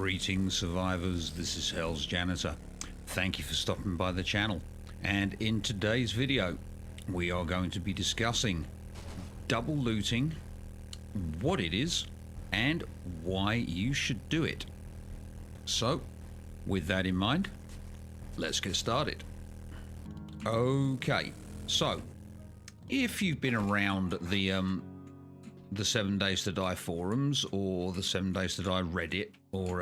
Greetings, survivors. This is Hell's Janitor. Thank you for stopping by the channel. And in today's video, we are going to be discussing double looting, what it is, and why you should do it. So, with that in mind, let's get started. Okay, so if you've been around the 7 Days to Die forums or the 7 Days to Die Reddit or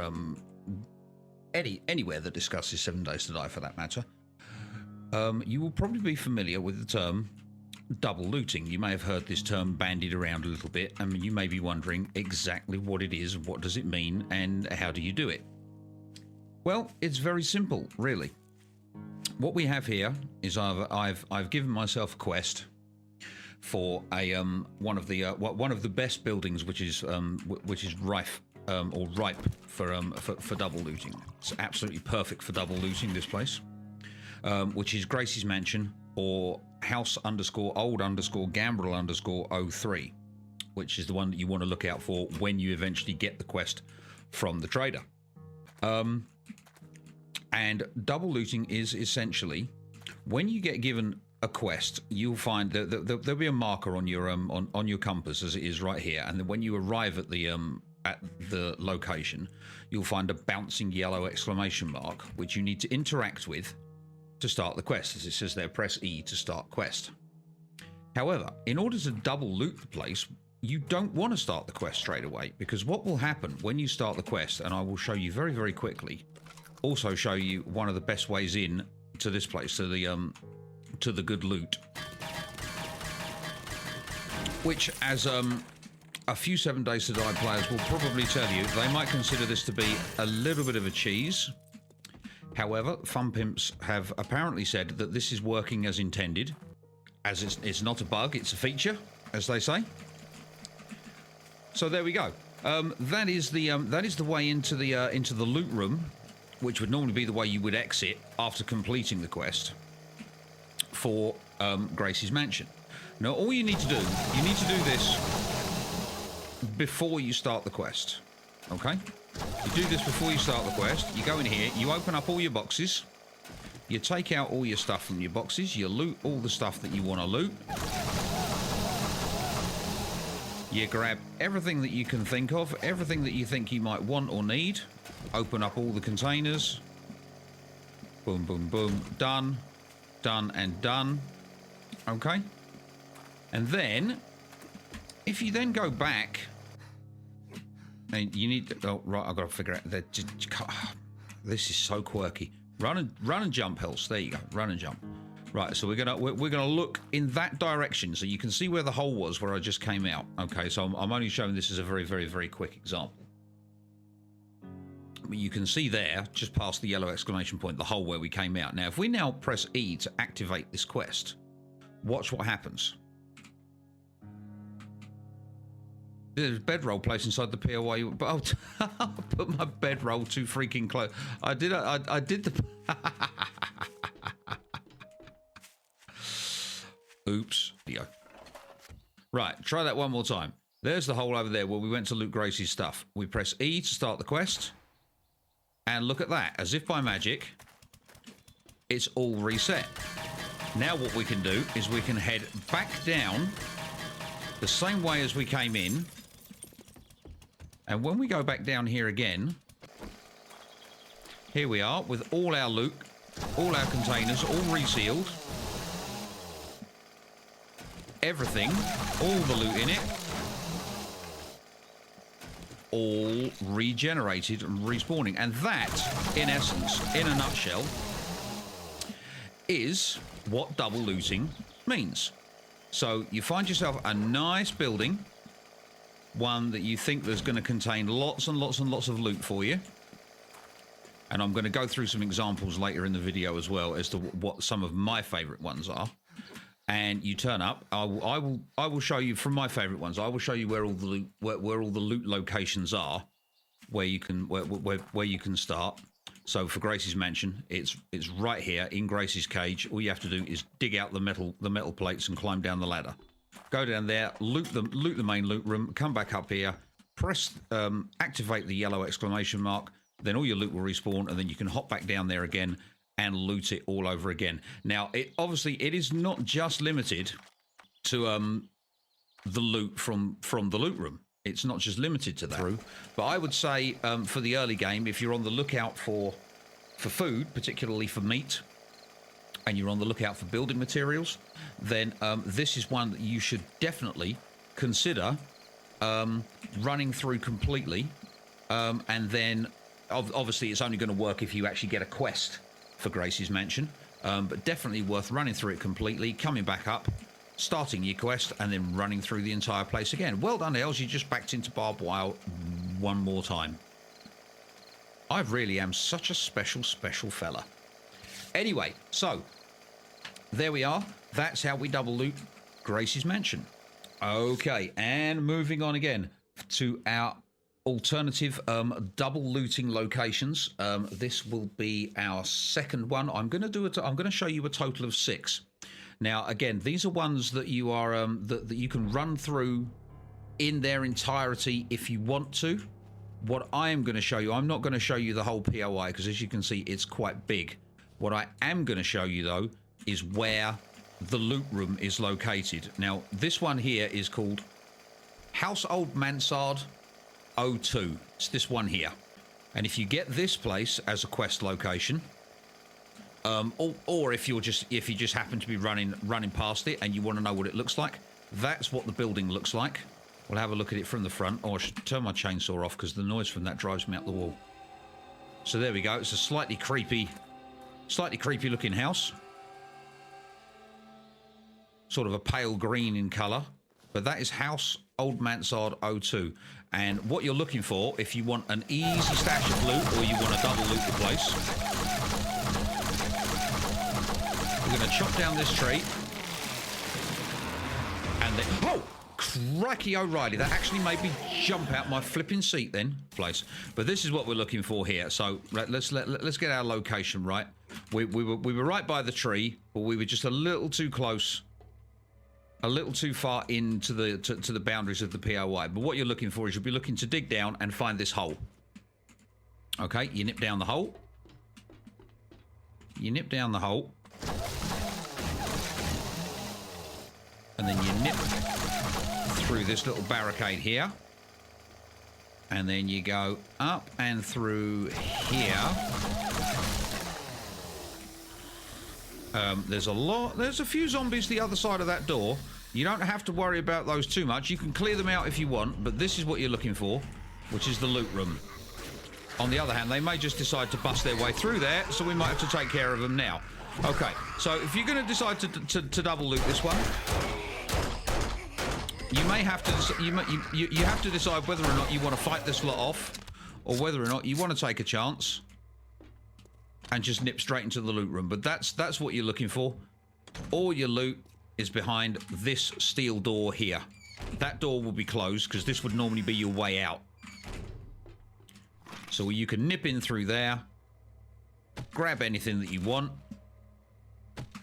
anywhere that discusses 7 Days to Die for that matter, you will probably be familiar with the term double looting. You may have heard this term bandied around a little bit, and you may be wondering exactly what it is, what does it mean, and how do you do it? Well, it's very simple, really. What we have here is I've given myself a quest for a one of the best buildings, which is rife or ripe for double looting. It's absolutely perfect for double looting, this place, which is Gracie's Mansion, or house_old_gambrel_03, which is the one that you want to look out for when you eventually get the quest from the trader. And double looting is essentially when you get given a quest, you'll find that there'll be a marker on your on your compass, as it is right here, and then when you arrive at the location, you'll find a bouncing yellow exclamation mark, which you need to interact with to start the quest. As it says there, press E to start quest. However, in order to double loot the place, you don't want to start the quest straight away, because what will happen when you start the quest, and I will show you very, very quickly, also show you one of the best ways in to this place, to the good loot, which, as a few 7 Days to Die players will probably tell you, they might consider this to be a little bit of a cheese. However, Fun Pimps have apparently said that this is working as intended, as it's not a bug, it's a feature, as they say. So there we go. That is the way into the loot room, which would normally be the way you would exit after completing the quest for Gracie's Mansion. Now, all you need to do this before you start the quest. Okay? You do this before you start the quest. You go in here, you open up all your boxes, you take out all your stuff from your boxes, you loot all the stuff that you want to loot. You grab everything that you can think of, everything that you think you might want or need. Open up all the containers. Boom, boom, boom. Done. Done and done. Okay? And then, if you then go back, and you need to, oh, right, I've got to figure out that. This is so quirky. Run and jump, Hells. There you go. Run and jump. Right, so we're gonna look in that direction, so you can see where the hole was where I just came out. Okay, so I'm only showing this as a very, very, very quick example. But you can see there, just past the yellow exclamation point, the hole where we came out. Now, if we now press E to activate this quest, watch what happens. There's a bedroll placed inside the POI. But I put my bedroll too freaking close. I did the. Oops. Video. Right, try that one more time. There's the hole over there where we went to loot Gracie's stuff. We press E to start the quest. And look at that. As if by magic, it's all reset. Now what we can do is we can head back down the same way as we came in. And when we go back down here again, here we are with all our loot, all our containers, all resealed. Everything, all the loot in it, all regenerated and respawning. And that, in essence, in a nutshell, is what double looting means. So you find yourself a nice building, one that you think there's going to contain lots and lots and lots of loot for you. And I'm going to go through some examples later in the video as well as to what some of my favorite ones are. And you turn up. I will show you from my favorite ones. I will show you where all the loot, where all the loot locations are, where you can start. So for Gracie's Mansion, it's right here in Gracie's cage. All you have to do is dig out the metal plates and climb down the ladder. Go down there, loot the main loot room, come back up here, press activate the yellow exclamation mark, then all your loot will respawn, and then you can hop back down there again and loot it all over again. Now, obviously it is not just limited to the loot from the loot room. It's not just limited to that. But I would say for the early game, if you're on the lookout for food, particularly for meat, and you're on the lookout for building materials, then this is one that you should definitely consider running through completely. And then obviously it's only going to work if you actually get a quest for Gracie's Mansion. But definitely worth running through it completely, coming back up, starting your quest, and then running through the entire place again. Well done, Els. You just backed into barbed wire one more time. I really am such a special fella. Anyway, so there we are. That's how we double loot Gracie's Mansion. Okay, and moving on again to our alternative double looting locations. This will be our second one. I'm going to show you a total of 6. Now, again, these are ones that you are that you can run through in their entirety if you want to. What I am going to show you, I'm not going to show you the whole POI because, as you can see, it's quite big. What I am going to show you, though, is where the loot room is located. Now, this one here is called House Old Mansard 02. It's this one here. And if you get this place as a quest location, or if you just happen to be running past it and you want to know what it looks like, that's what the building looks like. We'll have a look at it from the front. Oh, I should turn my chainsaw off because the noise from that drives me up the wall. So there we go. It's a slightly creepy looking house. Sort of a pale green in colour. But that is House Old Mansard 02. And what you're looking for, if you want an easy stash of loot or you want to double loot the place, we're going to chop down this tree. And then... Oh! Cracky O'Reilly. That actually made me jump out my flipping seat then. Place. But this is what we're looking for here. So let's get our location right. We were right by the tree, but we were just a little too close. A little too far into the boundaries of the POI. But what you're looking for is you'll be looking to dig down and find this hole. Okay, you nip down the hole. You nip down the hole. And then you nip through this little barricade here. And then you go up and through here. There's a few zombies the other side of that door. You don't have to worry about those too much. You can clear them out if you want, but this is what you're looking for, which is the loot room. On the other hand, they may just decide to bust their way through there, so we might have to take care of them now. Okay, so if you're going to decide to double loot this one, you may have to you have to decide whether or not you want to fight this lot off, or whether or not you want to take a chance and just nip straight into the loot room. But that's what you're looking for. All your loot is behind this steel door here. That door will be closed because this would normally be your way out. So you can nip in through there, grab anything that you want,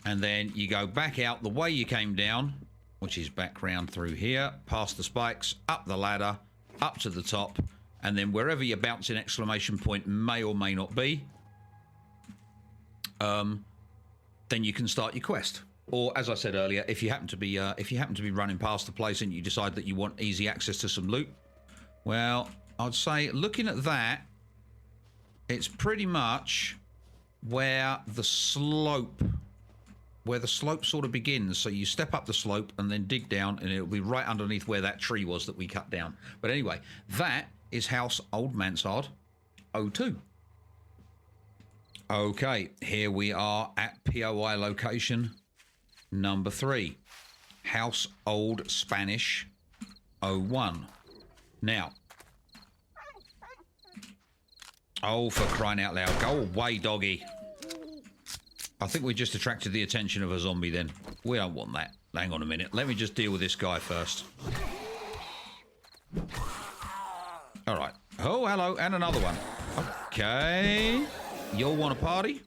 and then you go back out the way you came down, which is back round through here, past the spikes, up the ladder, up to the top, and then wherever your bouncing exclamation point may or may not be, then you can start your quest. Or, as I said earlier, if you happen to be running past the place and you decide that you want easy access to some loot, well, I'd say looking at that, it's pretty much where the slope sort of begins. So you step up the slope and then dig down, and it'll be right underneath where that tree was that we cut down. But anyway, that is House Old Mansard 02. Okay, here we are at POI location number 3, House Old Spanish 01. Now, oh, for crying out loud, go away, doggy. I think we just attracted the attention of a zombie then. We don't want that. Hang on a minute. Let me just deal with this guy first. All right. Oh, hello. And another one. Okay. You'll want to party?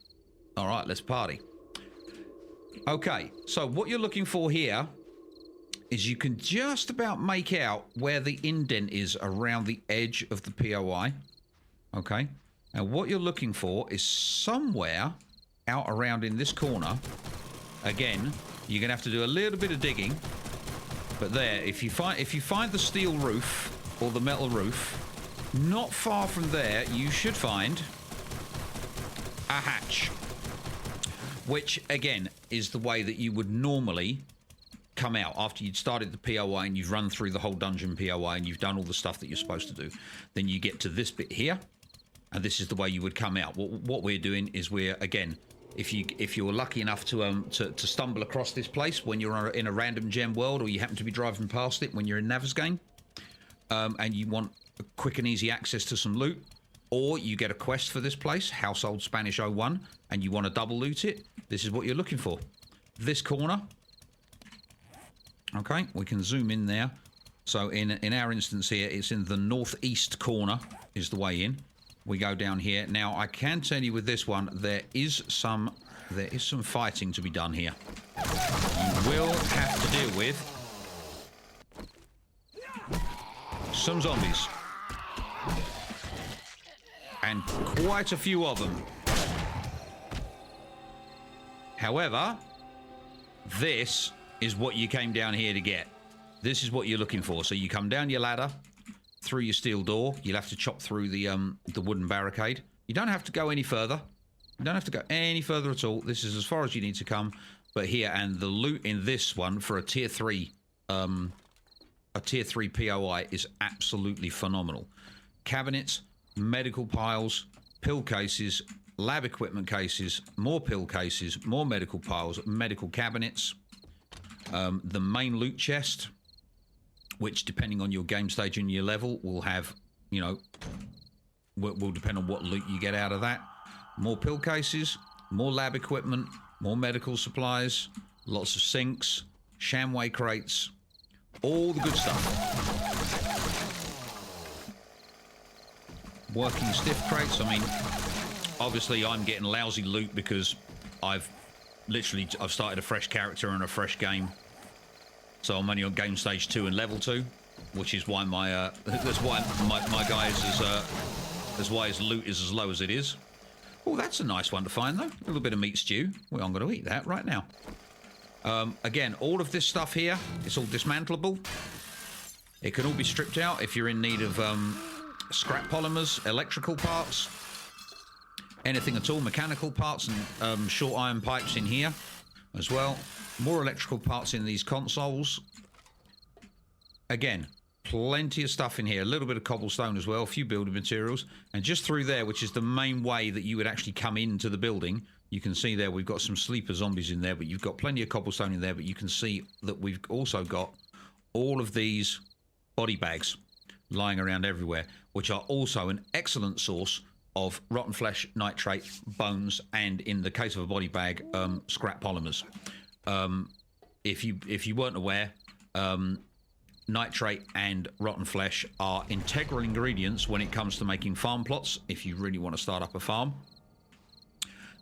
All right, let's party. Okay. So what you're looking for here is you can just about make out where the indent is around the edge of the POI. Okay. Now, what you're looking for is somewhere out around in this corner. Again, you're going to have to do a little bit of digging. But there, if you find the steel roof or the metal roof, not far from there, you should find a hatch. Which, again, is the way that you would normally come out after you'd started the POI and you've run through the whole dungeon POI and you've done all the stuff that you're supposed to do. Then you get to this bit here, and this is the way you would come out. What we're doing is we're, again, if you're lucky enough to stumble across this place when you're in a random gem world, or you happen to be driving past it when you're in Navezgane, and you want quick and easy access to some loot, or you get a quest for this place, Household Spanish 01, and you want to double loot it, this is what you're looking for. This corner. Okay, we can zoom in there. So in our instance here, it's in the northeast corner is the way in. We go down here. Now, I can tell you with this one, there is some fighting to be done here. You will have to deal with some zombies. And quite a few of them. However, this is what you came down here to get. This is what you're looking for. So you come down your ladder, through your steel door. You'll have to chop through the wooden barricade. You don't have to go any further. You don't have to go any further at all. This is as far as you need to come. But here, and the loot in this one for a tier 3 POI is absolutely phenomenal. Cabinets, medical piles, pill cases, lab equipment cases, more pill cases, more medical piles, medical cabinets, the main loot chest, which, depending on your game stage and your level, will have, you know, will depend on what loot you get out of that. More pill cases, more lab equipment, more medical supplies, lots of sinks, shamway crates, all the good stuff. Working stiff crates. I mean, obviously I'm getting lousy loot because I've started a fresh character and a fresh game. So I'm only on game stage 2 and level 2, which is why that's why my guy is that's why his loot is as low as it is. Oh, that's a nice one to find though. A little bit of meat stew. Well, I'm going to eat that right now. Again, all of this stuff here, it's all dismantleable. It can all be stripped out if you're in need of scrap polymers, electrical parts, anything at all, mechanical parts, and short iron pipes in here as well. More electrical parts in these consoles. Again, plenty of stuff in here. A little bit of cobblestone as well, a few building materials. And just through there, which is the main way that you would actually come into the building, you can see there we've got some sleeper zombies in there, but you've got plenty of cobblestone in there. But you can see that we've also got all of these body bags lying around everywhere, which are also an excellent source of rotten flesh, nitrate, bones, and in the case of a body bag, scrap polymers. If you weren't aware, nitrate and rotten flesh are integral ingredients when it comes to making farm plots, if you really want to start up a farm.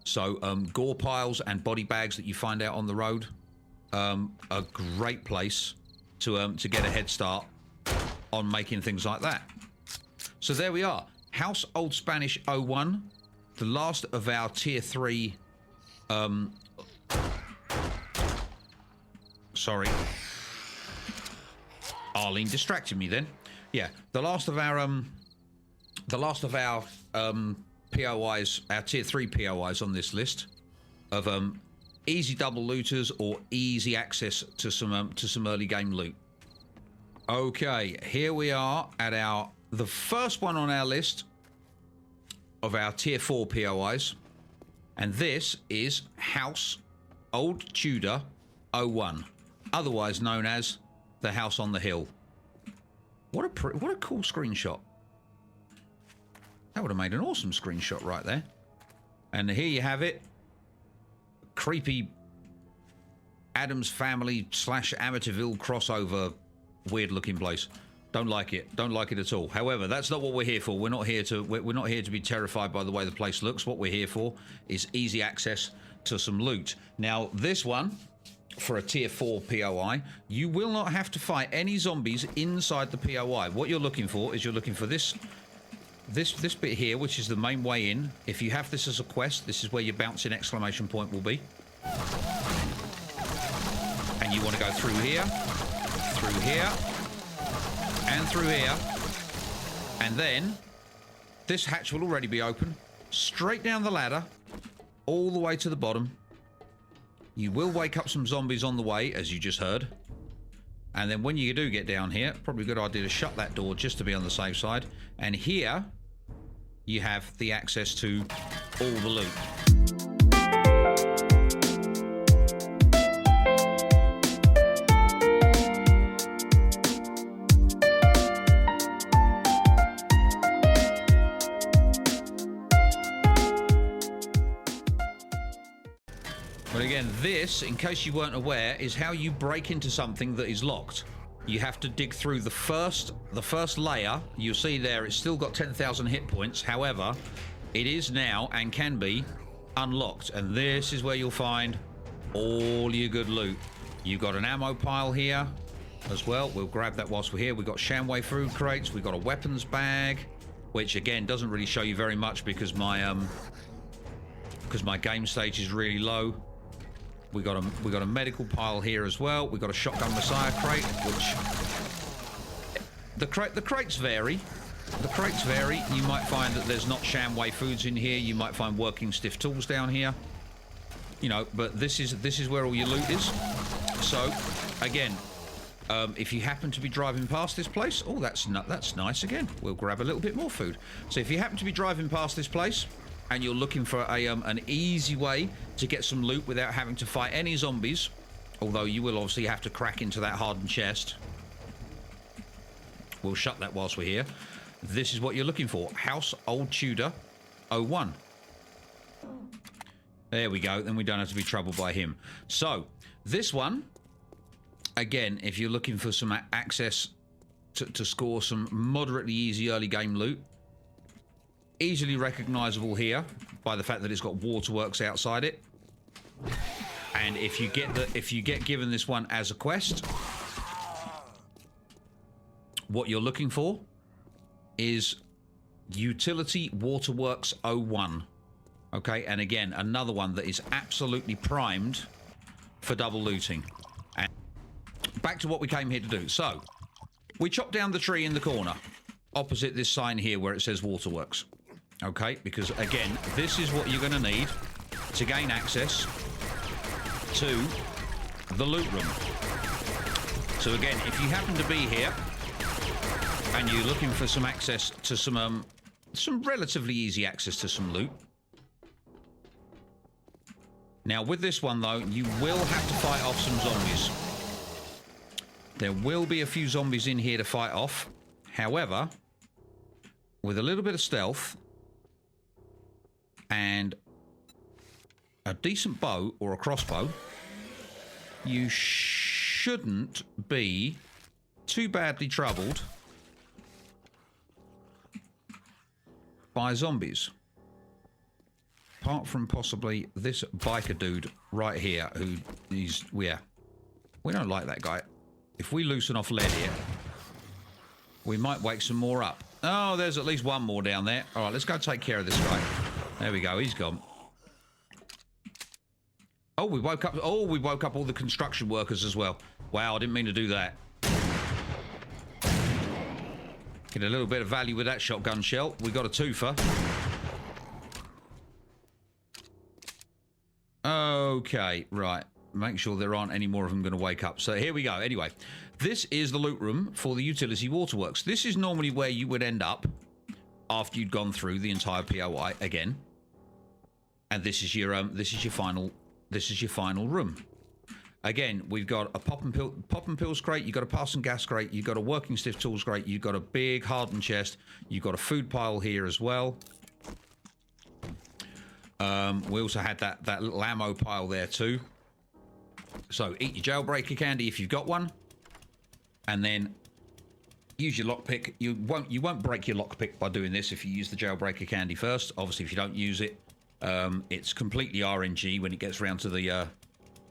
So gore piles and body bags that you find out on the road, a great place to get a head start on making things like that. So there we are. House Old Spanish 01, the last of our tier 3 sorry, Arlene distracted me then. Yeah, the last of our POIs, our tier 3 POIs on this list of easy double looters or easy access to some early game loot. Okay, here we are at the first one on our list of our tier 4 POIs, and this is House Old Tudor 01, otherwise known as the House on the Hill. What a cool screenshot. That would have made an awesome screenshot right there. And here you have it. Creepy Addams Family / Amityville crossover, weird looking place. Don't like it. Don't like it at all. However, that's not what we're here for. We're not here to be terrified by the way the place looks. What we're here for is easy access to some loot. Now, this one, for a tier 4 POI, you will not have to fight any zombies inside the POI. What you're looking for is you're looking for this this bit here, which is the main way in, if you have this as a quest, this is where your bouncing exclamation point will be. And you want to go through here, and through here. And then this hatch will already be open. Straight down the ladder, all the way to the bottom. You will wake up some zombies on the way, as you just heard. And then when you do get down here, probably a good idea to shut that door just to be on the safe side. And here, you have the access to all the loot. But again, this, in case you weren't aware, is how you break into something that is locked. You have to dig through the first layer. You'll see there it's still got 10,000 hit points. However, it is now and can be unlocked. And this is where you'll find all your good loot. You've got an ammo pile here as well. We'll grab that whilst we're here. We've got Shamway food crates. We've got a weapons bag, which again doesn't really show you very much because my game stage is really low. We got a medical pile here as well. We got a shotgun Messiah crate, which the crates vary. The crates vary. You might find that there's not Shamway foods in here. You might find working stiff tools down here. You know, but this is where all your loot is. So again, if you happen to be driving past this place, oh, that's nice. Again, we'll grab a little bit more food. So if you happen to be driving past this place, and you're looking for an easy way to get some loot without having to fight any zombies, although you will obviously have to crack into that hardened chest. We'll shut that whilst we're here. This is what you're looking for. House Old Tudor 01. There we go. Then we don't have to be troubled by him. So, this one, again, if you're looking for some access to score some moderately easy early game loot, easily recognizable here by the fact that it's got waterworks outside it. And if you get given this one as a quest, what you're looking for is Utility Waterworks 01. Okay, and again, another one that is absolutely primed for double looting. And back to what we came here to do. So, we chopped down the tree in the corner, opposite this sign here where it says Waterworks. Okay, because again, this is what you're going to need to gain access to the loot room. So again, if you happen to be here and you're looking for some access to some relatively easy access to some loot. Now with this one though, you will have to fight off some zombies. There will be a few zombies in here to fight off. However, with a little bit of stealth and a decent bow or a crossbow, you shouldn't be too badly troubled by zombies. Apart from possibly this biker dude right here, who is, yeah, we don't like that guy. If we loosen off lead here, we might wake some more up. Oh, there's at least one more down there. All right, let's go take care of this guy. There we go, he's gone. Oh, we woke up. Oh, we woke up all the construction workers as well. Wow, I didn't mean to do that. Get a little bit of value with that shotgun shell. We got a twofer. Okay, right. Make sure there aren't any more of them going to wake up. So here we go. Anyway, this is the loot room for the Utility Waterworks. This is normally where you would end up after you'd gone through the entire POI again. And this is your final room. Again, we've got a pop and pills crate, you've got a pass and gas crate, you've got a working stiff tools crate, you've got a big hardened chest, you've got a food pile here as well. We also had that little ammo pile there too. So eat your jailbreaker candy if you've got one, and then use your lockpick. You won't break your lockpick by doing this if you use the jailbreaker candy first. Obviously, if you don't use it, it's completely RNG when it gets around to the,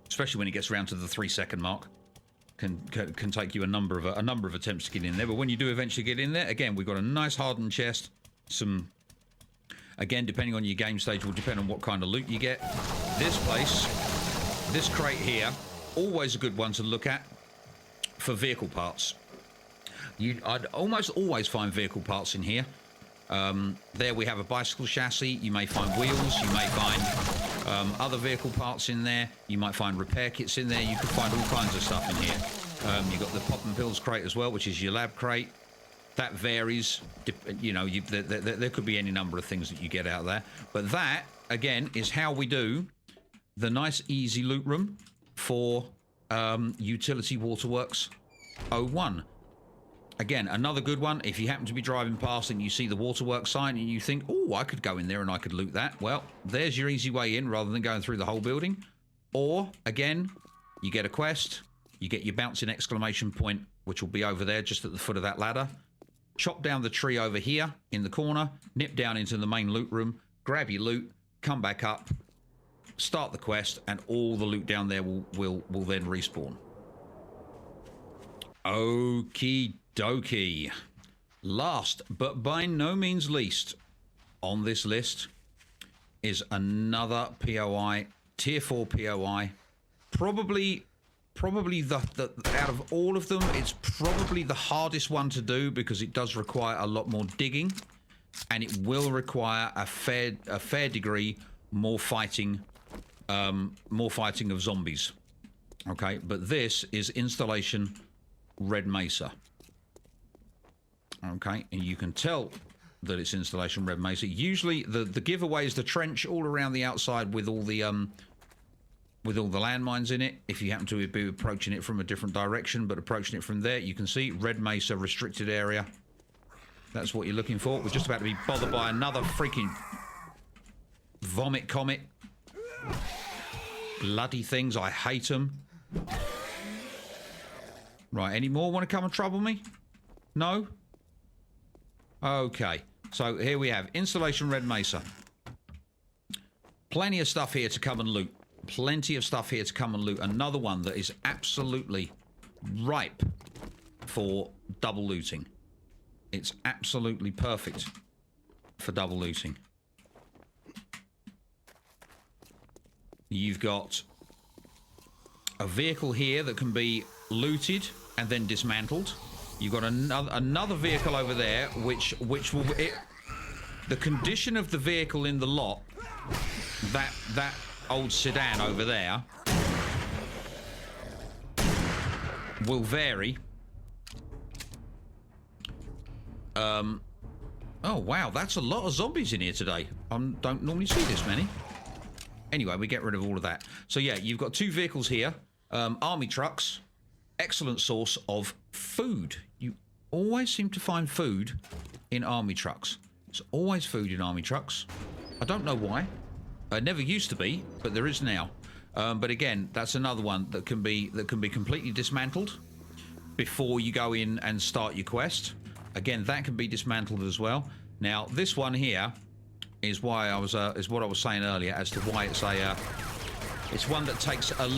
especially when it gets around to the 3-second mark. Can take you a number of attempts to get in there. But when you do eventually get in there, again, we've got a nice hardened chest, some, again, depending on your game stage, will depend on what kind of loot you get. This place, this crate here, always a good one to look at for vehicle parts. I'd almost always find vehicle parts in here. There we have a bicycle chassis. You may find wheels. You may find other vehicle parts in there. You might find repair kits in there. You could find all kinds of stuff in here. You've got the pop and pills crate as well, which is your lab crate. That varies. You know, there could be any number of things that you get out there. But that, again, is how we do the nice, easy loot room for Utility Waterworks 01. Again, another good one. If you happen to be driving past and you see the waterworks sign and you think, oh, I could go in there and I could loot that. Well, there's your easy way in rather than going through the whole building. Or, again, you get a quest. You get your bouncing exclamation point, which will be over there just at the foot of that ladder. Chop down the tree over here in the corner. Nip down into the main loot room. Grab your loot. Come back up. Start the quest. And all the loot down there will then respawn. Okie dokie. Last, but by no means least, on this list is another POI, Tier 4 POI. Probably the out of all of them, it's probably the hardest one to do because it does require a lot more digging, and it will require a fair degree more fighting of zombies. Okay, but this is Installation Red Mesa. Okay, and you can tell that it's Installation Red Mesa. Usually the giveaway is the trench all around the outside with all the landmines in it. If you happen to be approaching it from a different direction, but approaching it from there, you can see Red Mesa restricted area. That's what you're looking for. We're just about to be bothered by another freaking vomit comet. Bloody things, I hate them. Right, any more want to come and trouble me? No? Okay, so here we have Installation Red Mesa. Plenty of stuff here to come and loot. Plenty of stuff here to come and loot. Another one that is absolutely ripe for double looting. It's absolutely perfect for double looting. You've got a vehicle here that can be looted and then dismantled. You've got another vehicle over there, which will the condition of the vehicle in the lot, that old sedan over there, will vary. Oh wow, that's a lot of zombies in here today. I don't normally see this many. Anyway, we get rid of all of that. So yeah, you've got two vehicles here, army trucks. Excellent source of food. You always seem to find food in army trucks. There's always food in army trucks. I don't know why. It never used to be, but there is now. But again, that's another one that can be completely dismantled before you go in and start your quest. Again, that can be dismantled as well. Now, this one here is why I was is what I was saying earlier as to why it's a it's one that takes a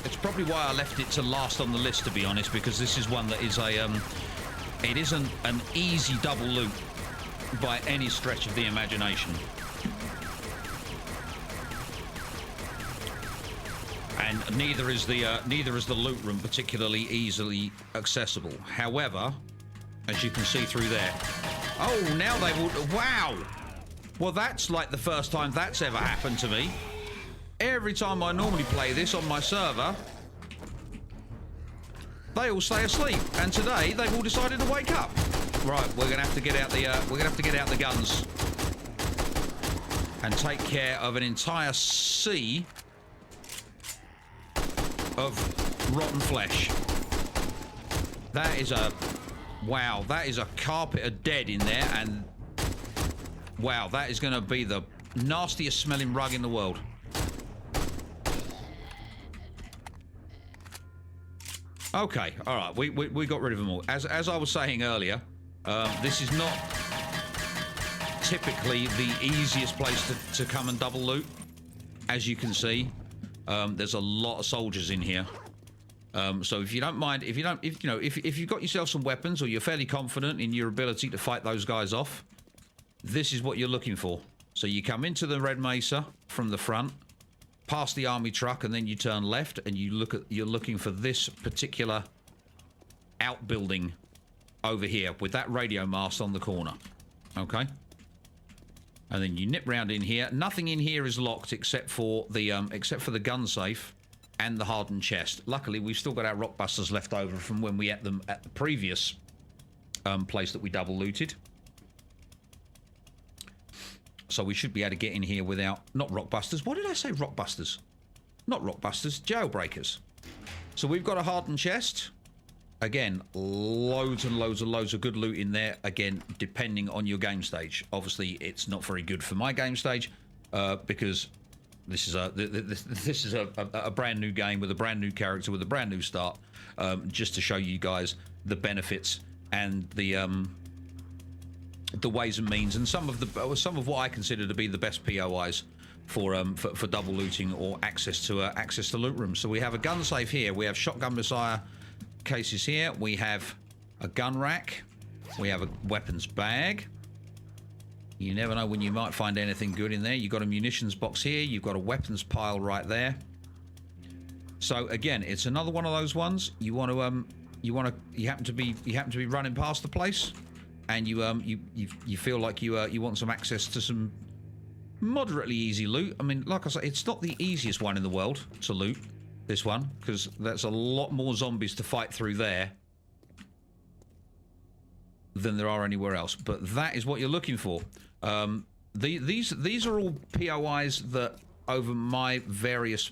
it's probably why I left it to last on the list, to be honest, because this is one that is a it isn't an easy double loot by any stretch of the imagination. And neither is the loot room particularly easily accessible. However, as you can see through there, oh, now they will. Wow. Well, that's like the first time that's ever happened to me. Every time I normally play this on my server, they all stay asleep, and today they've all decided to wake up. Right, we're gonna have to get out the guns and take care of an entire sea of rotten flesh. That is a wow. That is a carpet of dead in there, and wow, that is going to be the nastiest smelling rug in the world. Okay, all right, we got rid of them all. As I was saying earlier, this is not typically the easiest place to come and double loot. As you can see, there's a lot of soldiers in here. So if you don't mind, if you've got yourself some weapons or you're fairly confident in your ability to fight those guys off, this is what you're looking for. So you come into the Red Mesa from the front, past the army truck, and then you turn left, and you're looking for this particular outbuilding over here with that radio mast on the corner. Okay. And then you nip round in here. Nothing in here is locked except for the gun safe and the hardened chest. Luckily, we've still got our rock busters left over from when we ate them at the previous place that we double looted. So we should be able to get in here without... Not rock busters. Why did I say rock busters? Not rock busters. Jailbreakers. So we've got a hardened chest. Again, loads and loads of good loot in there. Again, depending on your game stage. Obviously, it's not very good for my game stage because this is a brand new game with a brand new character with a brand new start. Just to show you guys the benefits and the ways and means and some of what I consider to be the best POIs for double looting or access to loot rooms. So we have a gun safe here. We have shotgun messiah cases here. We have a gun rack. We have a weapons bag. You never know when you might find anything good in there. You've got a munitions box here. You've got a weapons pile right there. So again, it's another one of those ones. You happen to be running past the place, and you feel like you want some access to some moderately easy loot. I mean, like I say, it's not the easiest one in the world to loot. This one, because that's a lot more zombies to fight through there than there are anywhere else. But that is what you're looking for. These are all POIs that over my various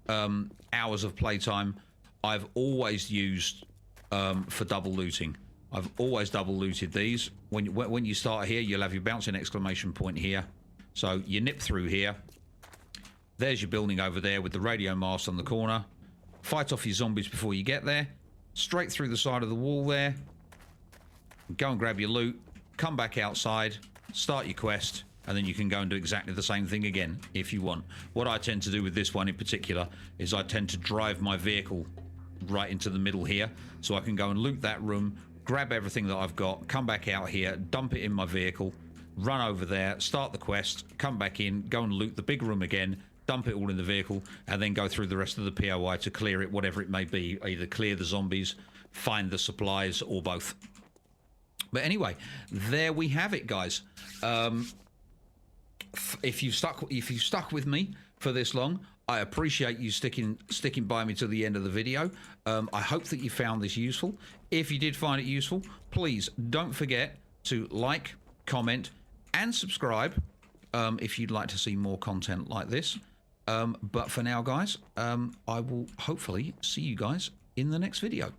hours of playtime I've always used for double looting. I've always double looted these. When you start here, you'll have your bouncing exclamation point here. So you nip through here. There's your building over there with the radio mast on the corner. Fight off your zombies before you get there. Straight through the side of the wall there. Go and grab your loot. Come back outside. Start your quest. And then you can go and do exactly the same thing again if you want. What I tend to do with this one in particular is I tend to drive my vehicle right into the middle here. So I can go and loot that room, grab everything that I've got, come back out here, dump it in my vehicle, run over there, start the quest, come back in, go and loot the big room again, dump it all in the vehicle, and then go through the rest of the POI to clear it, whatever it may be. Either clear the zombies, find the supplies, or both. But anyway, there we have it, guys. If you've stuck with me for this long, I appreciate you sticking by me to the end of the video. I hope that you found this useful. If you did find it useful, please don't forget to like, comment, and subscribe if you'd like to see more content like this. But for now, guys, I will hopefully see you guys in the next video.